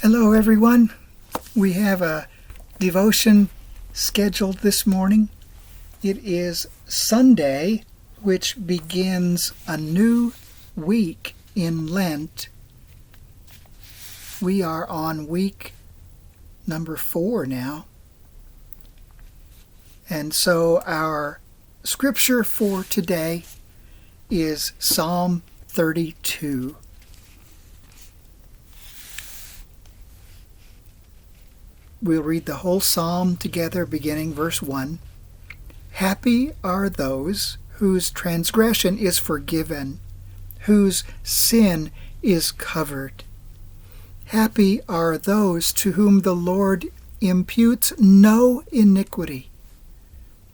Hello, everyone. We have a devotion scheduled this morning. It is Sunday, which begins a new week in Lent. We are on week number 4 now. And so our scripture for today is Psalm 32. We'll read the whole psalm together, beginning verse 1. Happy are those whose transgression is forgiven, whose sin is covered. Happy are those to whom the Lord imputes no iniquity,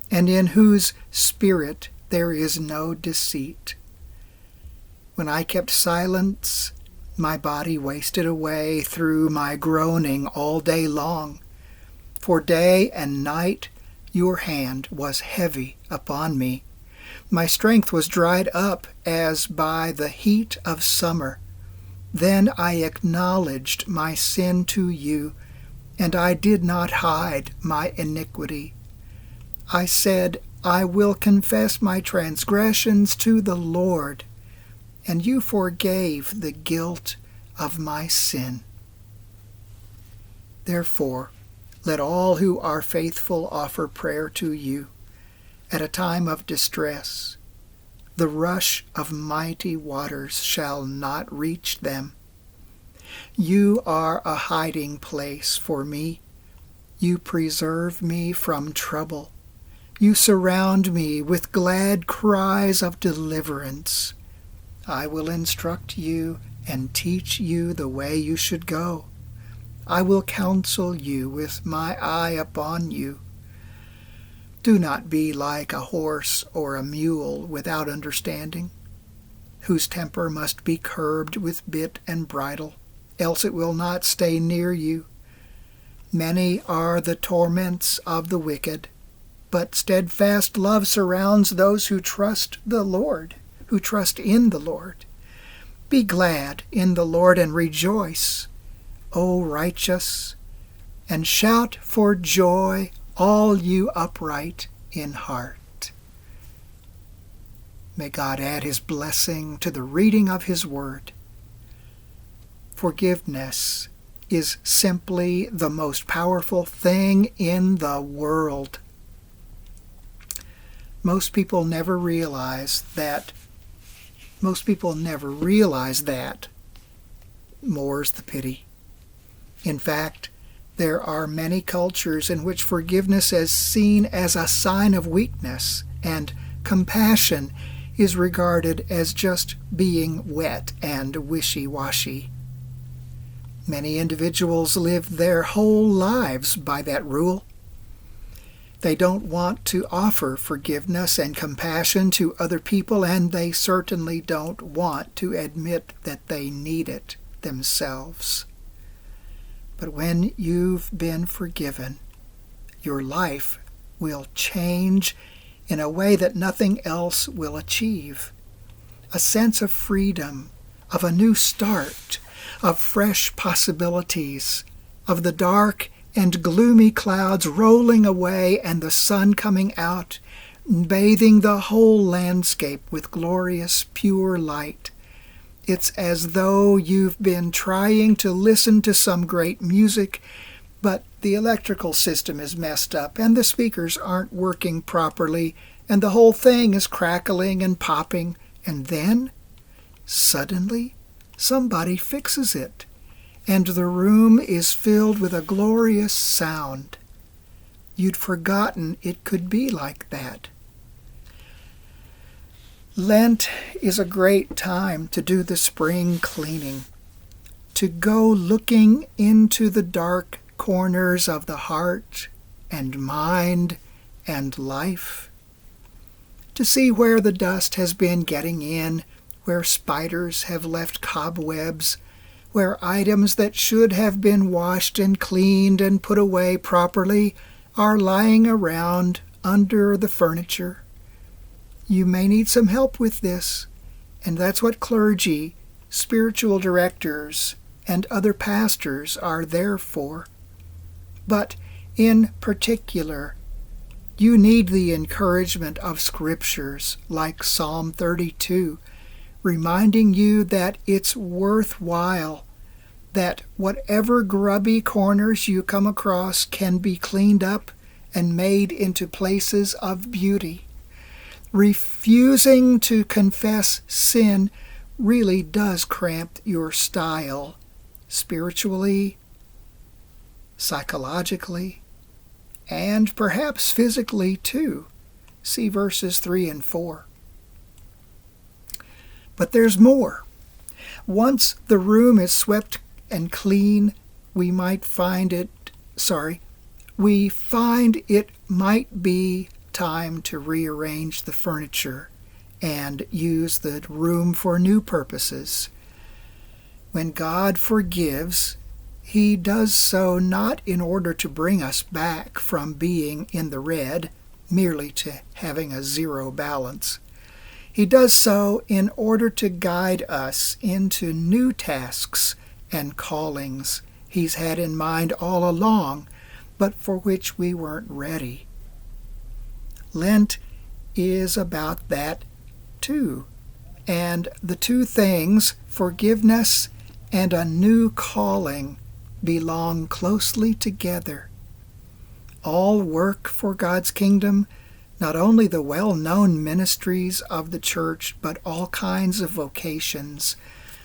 and in whose spirit there is no deceit. When I kept silence, my body wasted away through my groaning all day long. For day and night your hand was heavy upon me. My strength was dried up as by the heat of summer. Then I acknowledged my sin to you, and I did not hide my iniquity. I said, I will confess my transgressions to the Lord, and you forgave the guilt of my sin. Therefore, let all who are faithful offer prayer to you at a time of distress. The rush of mighty waters shall not reach them. You are a hiding place for me. You preserve me from trouble. You surround me with glad cries of deliverance. I will instruct you and teach you the way you should go. I will counsel you with my eye upon you. Do not be like a horse or a mule without understanding, whose temper must be curbed with bit and bridle, else it will not stay near you. Many are the torments of the wicked, but steadfast love surrounds those who trust the Lord, who trust in the Lord. Be glad in the Lord and rejoice, O righteous, and shout for joy, all you upright in heart. May God add his blessing to the reading of his word. Forgiveness is simply the most powerful thing in the world. Most people never realize that. More's the pity. In fact, there are many cultures in which forgiveness is seen as a sign of weakness, and compassion is regarded as just being wet and wishy-washy. Many individuals live their whole lives by that rule. They don't want to offer forgiveness and compassion to other people, and they certainly don't want to admit that they need it themselves. But when you've been forgiven, your life will change in a way that nothing else will achieve. A sense of freedom, of a new start, of fresh possibilities, of the dark and gloomy clouds rolling away and the sun coming out, bathing the whole landscape with glorious, pure light. It's as though you've been trying to listen to some great music, but the electrical system is messed up and the speakers aren't working properly and the whole thing is crackling and popping, and then, suddenly, somebody fixes it, and the room is filled with a glorious sound. You'd forgotten it could be like that. Lent is a great time to do the spring cleaning, to go looking into the dark corners of the heart and mind and life, to see where the dust has been getting in, where spiders have left cobwebs, where items that should have been washed and cleaned and put away properly are lying around under the furniture. You may need some help with this, and that's what clergy, spiritual directors, and other pastors are there for. But in particular, you need the encouragement of scriptures like Psalm 32, reminding you that it's worthwhile, that whatever grubby corners you come across can be cleaned up and made into places of beauty. Refusing to confess sin really does cramp your style, spiritually, psychologically, and perhaps physically too. See verses 3 and 4. But there's more. Once the room is swept and clean, we find it might be time to rearrange the furniture and use the room for new purposes. When God forgives, He does so not in order to bring us back from being in the red, merely to having a zero balance. He does so in order to guide us into new tasks and callings He's had in mind all along, but for which we weren't ready. Lent is about that too, and the two things, forgiveness and a new calling, belong closely together. All work for God's kingdom, not only the well-known ministries of the church, but all kinds of vocations,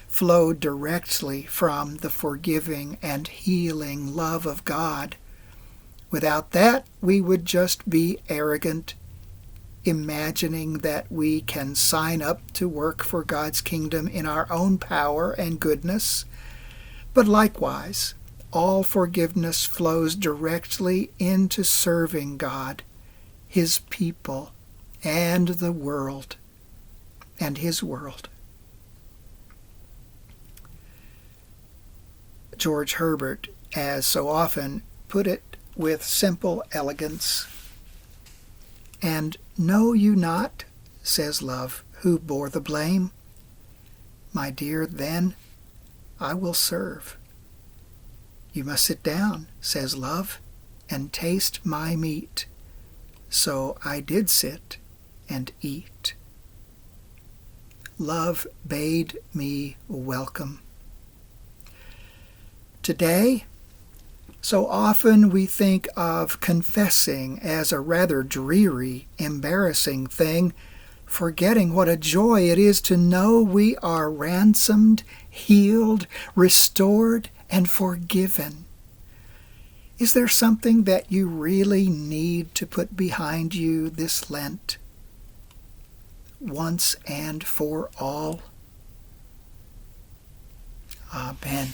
flow directly from the forgiving and healing love of God. Without that, we would just be arrogant, imagining that we can sign up to work for God's kingdom in our own power and goodness. But likewise, all forgiveness flows directly into serving God, His people, and the world, and His world. George Herbert, as so often, put it with simple elegance. And know you not, says love, who bore the blame? My dear, then I will serve. You must sit down, says love, and taste my meat. So I did sit and eat. Love bade me welcome. Today, so often we think of confessing as a rather dreary, embarrassing thing, forgetting what a joy it is to know we are ransomed, healed, restored, and forgiven. Is there something that you really need to put behind you this Lent, once and for all? Amen.